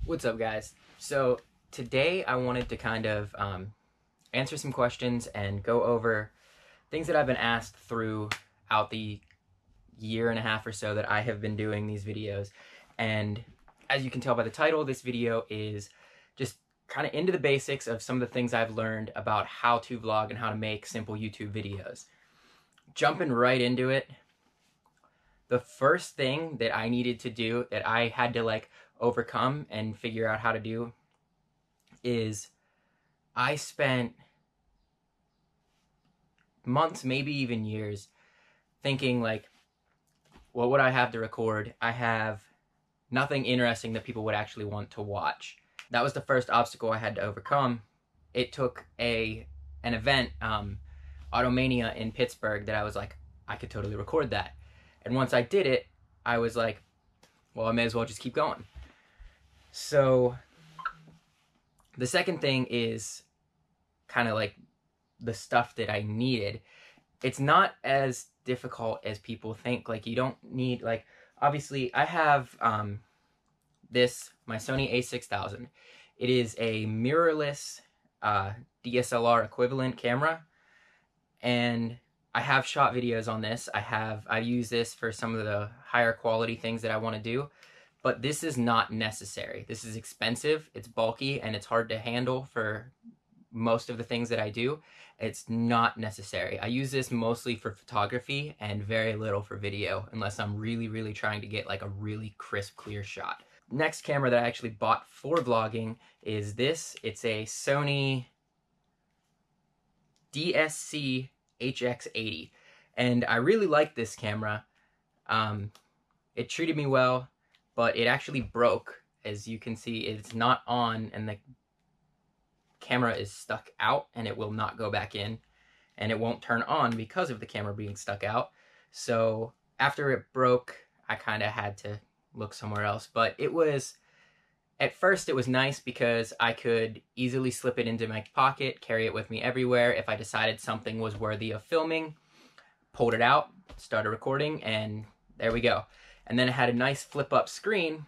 What's up, guys? So today I wanted to kind of answer some questions and go over things that I've been asked throughout the year and a half or so that I have been doing these videos. And as you can tell by the title, this video is just kind of into the basics of some of the things I've learned about how to vlog and how to make simple YouTube videos. Jumping right into it, the first thing that I needed to do, that I had to overcome and figure out how to do, is I spent months, maybe even years, thinking what would I have to record? I have nothing interesting that people would actually want to watch. That was the first obstacle I had to overcome. It took an event, Automania in Pittsburgh, that I was like, I could totally record that. And once I did it, I was like, well, I may as well just keep going. So the second thing is kind of like the stuff that I needed. It's not as difficult as people think. You don't need, obviously I have my Sony a6000. It is a mirrorless DSLR equivalent camera, and I have shot videos on this. I use this for some of the higher quality things that I want to do, but this is not necessary. This is expensive, it's bulky, and it's hard to handle for most of the things that I do. It's not necessary. I use this mostly for photography and very little for video, unless I'm really, really trying to get a really crisp, clear shot. Next camera that I actually bought for vlogging is this. It's a Sony DSC HX80, and I really like this camera. It treated me well, but it actually broke. As you can see, it's not on, and the camera is stuck out, and it will not go back in, and it won't turn on because of the camera being stuck out. So after it broke, I kind of had to look somewhere else. But at first it was nice because I could easily slip it into my pocket, carry it with me everywhere. If I decided something was worthy of filming, pulled it out, started recording, and there we go. And then it had a nice flip-up screen.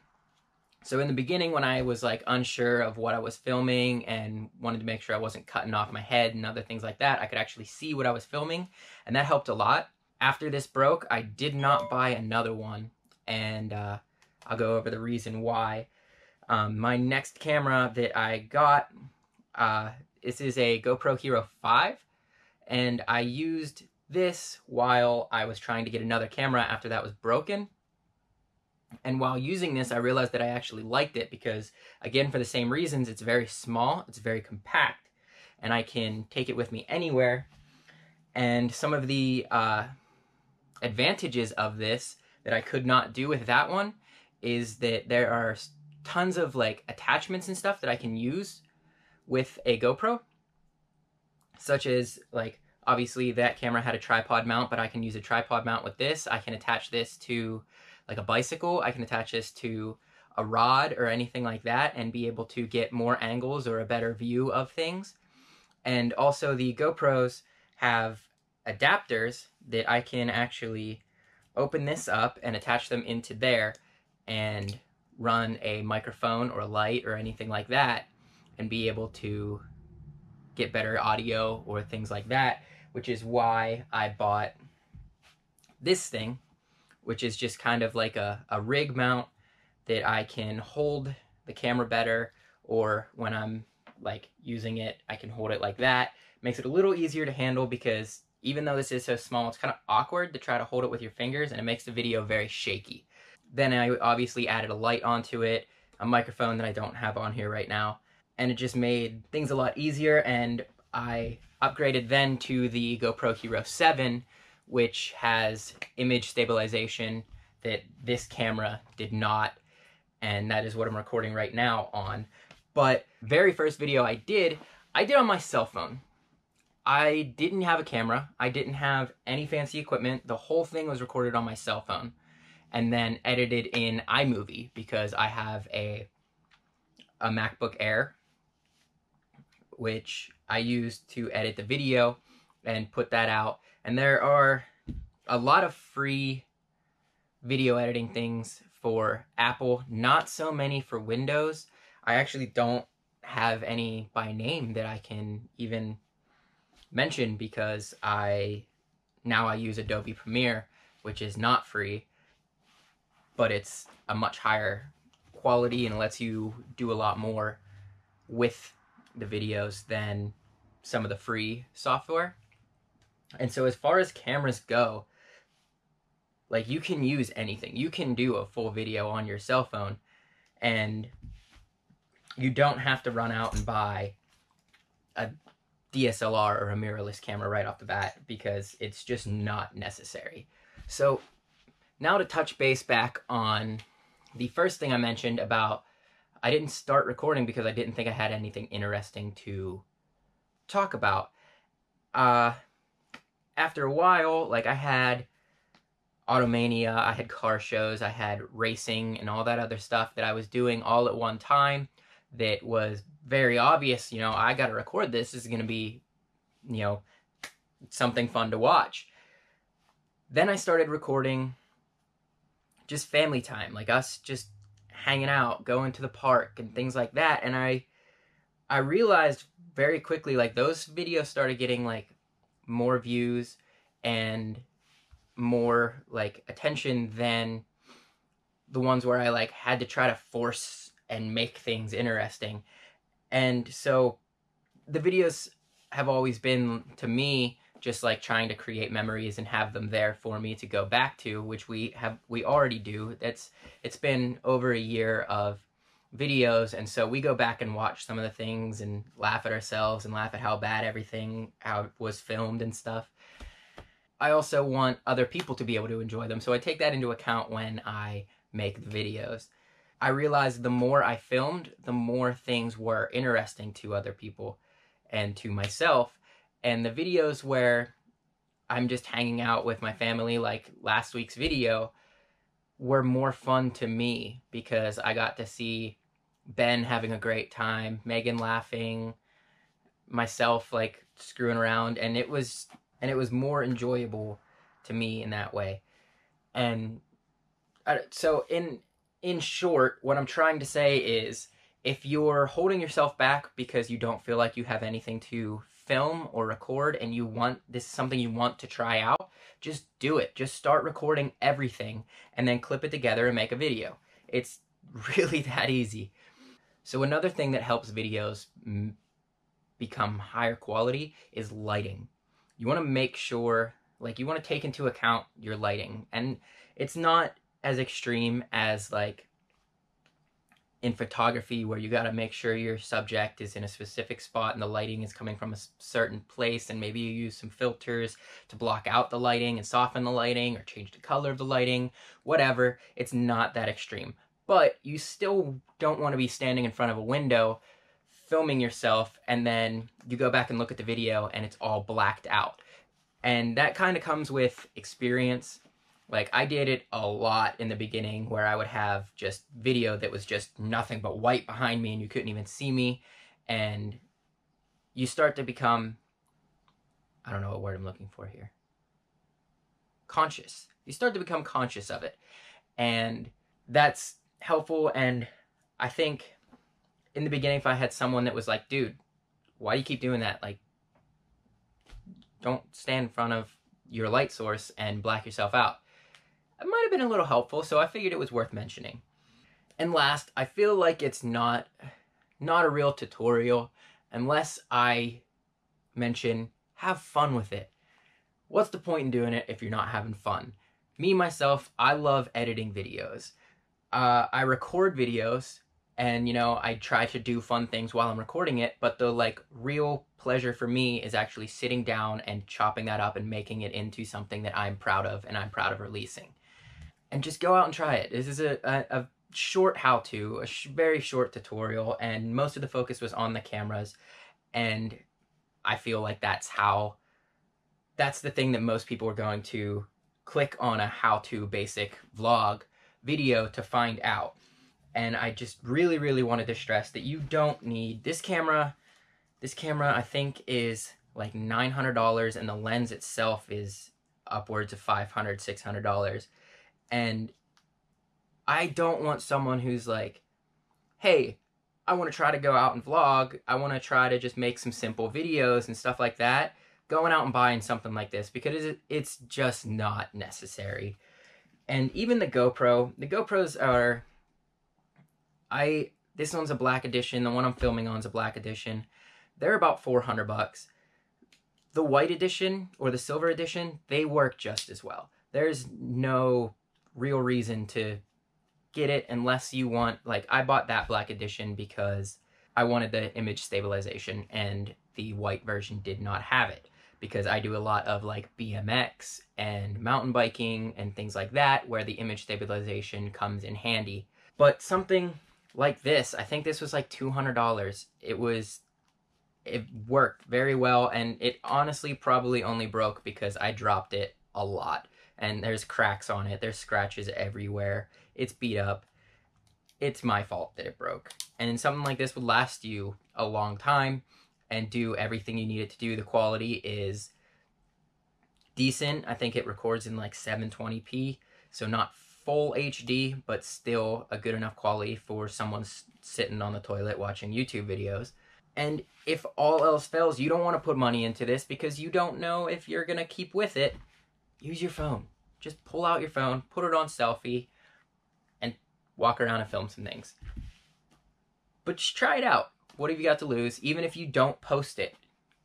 So in the beginning, when I was unsure of what I was filming and wanted to make sure I wasn't cutting off my head and other things like that, I could actually see what I was filming, and that helped a lot. After this broke, I did not buy another one, and I'll go over the reason why. My next camera that I got, this is a GoPro Hero 5, and I used this while I was trying to get another camera after that was broken. And while using this, I realized that I actually liked it because, again, for the same reasons, it's very small, it's very compact, and I can take it with me anywhere. And some of the advantages of this that I could not do with that one is that there are tons of attachments and stuff that I can use with a GoPro, such as obviously that camera had a tripod mount, but I can use a tripod mount with this. I can attach this to a bicycle. I can attach this to a rod or anything like that and be able to get more angles or a better view of things. And also the GoPros have adapters that I can actually open this up and attach them into there and run a microphone or a light or anything like that and be able to get better audio or things like that, which is why I bought this thing, which is just kind of like a rig mount that I can hold the camera better, or when I'm using it, I can hold it like that. Makes it a little easier to handle because even though this is so small, it's kind of awkward to try to hold it with your fingers, and it makes the video very shaky. Then I obviously added a light onto it, a microphone that I don't have on here right now, and it just made things a lot easier. And I upgraded then to the GoPro Hero 7, which has image stabilization that this camera did not, and that is what I'm recording right now on. But very first video I did on my cell phone. I didn't have a camera, I didn't have any fancy equipment, the whole thing was recorded on my cell phone, and then edited in iMovie because I have a MacBook Air, which I use to edit the video and put that out. And there are a lot of free video editing things for Apple, not so many for Windows. I actually don't have any by name that I can even mention because I use Adobe Premiere, which is not free, but it's a much higher quality and lets you do a lot more with the videos than some of the free software. And so as far as cameras go, like, you can use anything. You can do a full video on your cell phone, and you don't have to run out and buy a DSLR or a mirrorless camera right off the bat because it's just not necessary. So now to touch base back on the first thing I mentioned about I didn't start recording because I didn't think I had anything interesting to talk about. After a while, like, I had Automania, I had car shows, I had racing and all that other stuff that I was doing all at one time that was very obvious, you know, I gotta record this. This is gonna be, you know, something fun to watch. Then I started recording just family time, like us just hanging out, going to the park and things like that. And I realized very quickly, like, those videos started getting like more views and more like attention than the ones where I like had to try to force and make things interesting. And so the videos have always been, to me, just like trying to create memories and have them there for me to go back to, which we already do. It's been over a year of videos, and so we go back and watch some of the things and laugh at ourselves and laugh at how bad everything, how it was filmed and stuff. I also want other people to be able to enjoy them, so I take that into account when I make the videos. I realized the more I filmed, the more things were interesting to other people and to myself. And the videos where I'm just hanging out with my family, like last week's video, were more fun to me because I got to see Ben having a great time, Megan laughing, myself like screwing around, and it was more enjoyable to me in that way. And so in short, what I'm trying to say is, if you're holding yourself back because you don't feel like you have anything to film or record and this is something you want to try out, just do it. Just start recording everything and then clip it together and make a video. It's really that easy. So another thing that helps videos become higher quality is lighting. You want to make sure, like, you want to take into account your lighting, and it's not as extreme as like in photography where you got to make sure your subject is in a specific spot and the lighting is coming from a certain place, and maybe you use some filters to block out the lighting and soften the lighting or change the color of the lighting, whatever. It's not that extreme, but you still don't want to be standing in front of a window filming yourself and then you go back and look at the video and it's all blacked out. And that kind of comes with experience. Like, I did it a lot in the beginning where I would have just video that was just nothing but white behind me and you couldn't even see me. And you start to become, I don't know what word I'm looking for here, conscious. You start to become conscious of it. And that's helpful. And I think in the beginning, if I had someone that was like, dude, why do you keep doing that? Like, don't stand in front of your light source and black yourself out. It might have been a little helpful, so I figured it was worth mentioning. And last, I feel like it's not a real tutorial unless I mention have fun with it. What's the point in doing it if you're not having fun? Me, myself, I love editing videos. I record videos and, you know, I try to do fun things while I'm recording it, but the like real pleasure for me is actually sitting down and chopping that up and making it into something that I'm proud of and I'm proud of releasing. And just go out and try it. This is a short how-to, very short tutorial, and most of the focus was on the cameras, and I feel like that's the thing that most people are going to click on a how-to basic vlog video to find out. And I just really, really wanted to stress that you don't need this camera. This camera, I think, is like $900, and the lens itself is upwards of $500, $600. And I don't want someone who's like, hey, I want to try to go out and vlog, I want to try to just make some simple videos and stuff like that, going out and buying something like this, because it's just not necessary. And even the GoPros are, this one's a black edition, the one I'm filming on is a black edition. They're about $400. The white edition or the silver edition, they work just as well. There's no real reason to get it unless you want, like, I bought that black edition because I wanted the image stabilization, and the white version did not have it, because I do a lot of like BMX and mountain biking and things like that where the image stabilization comes in handy. But something like this, I think this was like $200. It worked very well, and it honestly probably only broke because I dropped it a lot. And there's cracks on it, there's scratches everywhere, it's beat up. It's my fault that it broke. And something like this would last you a long time and do everything you need it to do. The quality is decent. I think it records in like 720p, so not full HD, but still a good enough quality for someone sitting on the toilet watching YouTube videos. And if all else fails, you don't want to put money into this because you don't know if you're going to keep with it. Use your phone. Just pull out your phone, put it on selfie, and walk around and film some things. But just try it out. What have you got to lose? Even if you don't post it,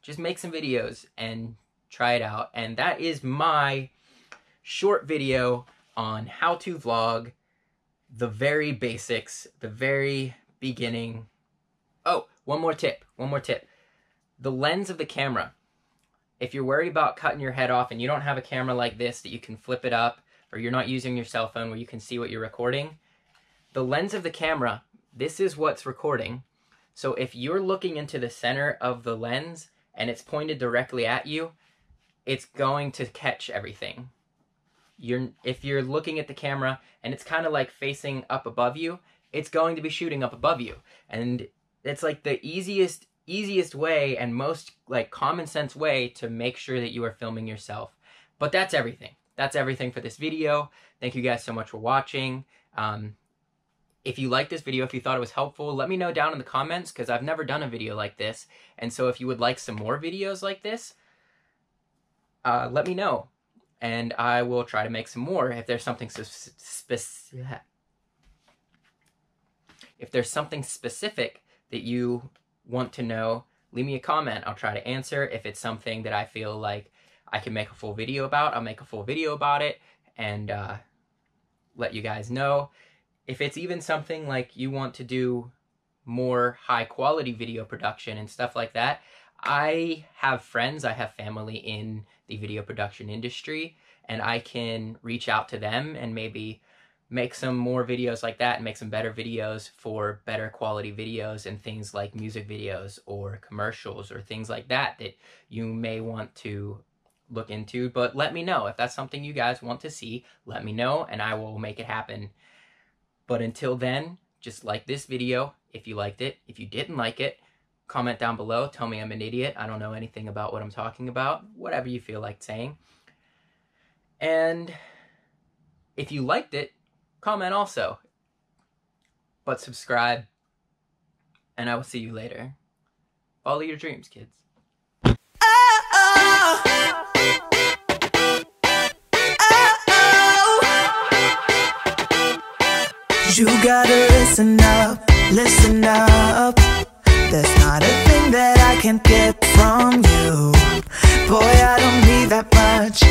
just make some videos and try it out. And that is my short video on how to vlog, the very basics, the very beginning. Oh, one more tip. The lens of the camera. If you're worried about cutting your head off and you don't have a camera like this that you can flip it up, or you're not using your cell phone where you can see what you're recording, the lens of the camera, this is what's recording. So if you're looking into the center of the lens and it's pointed directly at you, it's going to catch everything. If you're looking at the camera and it's kind of like facing up above you, it's going to be shooting up above you. And it's like the easiest way and most like common sense way to make sure that you are filming yourself. But that's everything. That's everything for this video. Thank you guys so much for watching. If you liked this video, if you thought it was helpful, let me know down in the comments, because I've never done a video like this. And so if you would like some more videos like this, let me know. And I will try to make some more if there's something specific that you want to know, leave me a comment. I'll try to answer. If it's something that I feel like I can make a full video about, I'll make a full video about it and let you guys know. If it's even something like you want to do more high quality video production and stuff like that, I have friends, I have family in the video production industry, and I can reach out to them and maybe make some more videos like that and make some better videos for better quality videos and things like music videos or commercials or things like that that you may want to look into. But let me know if that's something you guys want to see. Let me know and I will make it happen. But until then, just like this video if you liked it. If you didn't like it, comment down below. Tell me I'm an idiot. I don't know anything about what I'm talking about. Whatever you feel like saying. And if you liked it, comment also. But subscribe. And I will see you later. Follow your dreams, kids. You gotta listen up, listen up. There's not a thing that I can't get from you. Boy, I don't need that much,